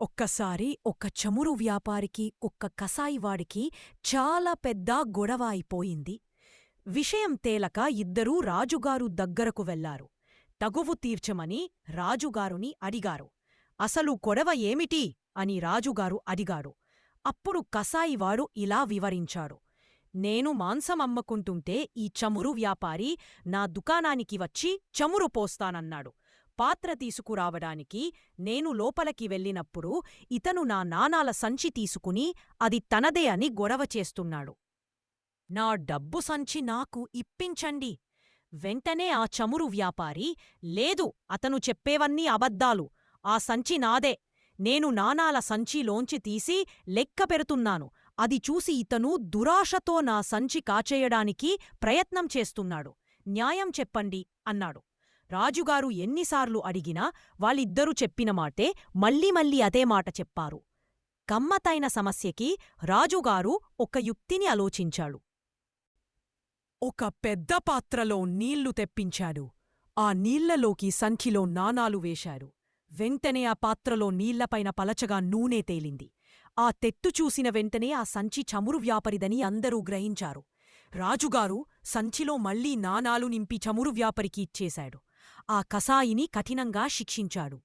ఒక్కసారి ఒక చమురు వ్యాపారికి ఒక కసాయివాడికి చాలా పెద్ద గొడవ అయిపోయింది. విషయం తేలక ఇద్దరూ రాజుగారు దగ్గరకు వెళ్లారు. తగువు తీర్చమని రాజుగారుని అడిగారు. అసలు గొడవ ఏమిటి అని రాజుగారు అడిగాడు. అప్పుడు కసాయివాడు ఇలా వివరించాడు. నేను మాంసమమ్మకుంటుంటే ఈ చమురు వ్యాపారి నా దుకాణానికి వచ్చి చమురు పోస్తానన్నాడు. పాత్ర తీసుకురావడానికి నేను లోపలికి వెళ్ళినప్పుడు ఇతను నా నాణాల సంచి తీసుకుని అది తనదే అని గొడవ చేస్తున్నాడు. నా డబ్బు సంచి నాకు ఇప్పించండి. వెంటనే ఆ చమురు వ్యాపారి, లేదు, అతను చెప్పేవన్నీ అబద్ధాలు, ఆ సంచి నాదే, నేను నాణాల సంచిలోంచి తీసి లెక్క పెడుతున్నాను, అది చూసి ఇతను దురాశతో నా సంచి కాచేయడానికి ప్రయత్నం చేస్తున్నాడు, న్యాయం చెప్పండి అన్నాడు. రాజుగారు ఎన్నిసార్లు అడిగినా వాళ్ళిద్దరూ చెప్పిన మాటే మళ్ళీ మళ్ళీ అదే మాట చెప్పారు. గమ్మతైన సమస్యకి రాజుగారు ఒక యుక్తిని ఆలోచించాడు. ఒక పెద్ద పాత్రలో నీళ్లు తెప్పించాడు. ఆ నీళ్లలోకి సంచిలో నాణాలు వేశాడు. వెంటనే ఆ పాత్రలో నీళ్లపైన పలచగా నూనె తేలింది. ఆ తెట్టు చూసిన వెంటనే ఆ సంచి చమురు వ్యాపరిదని అందరూ గ్రహించారు. రాజుగారు సంచిలో మళ్లీ నాణాలు నింపి చమురు వ్యాపరికి ఇచ్చేశాడు. ఆ కసాయిని కఠినంగా శిక్షించాడు.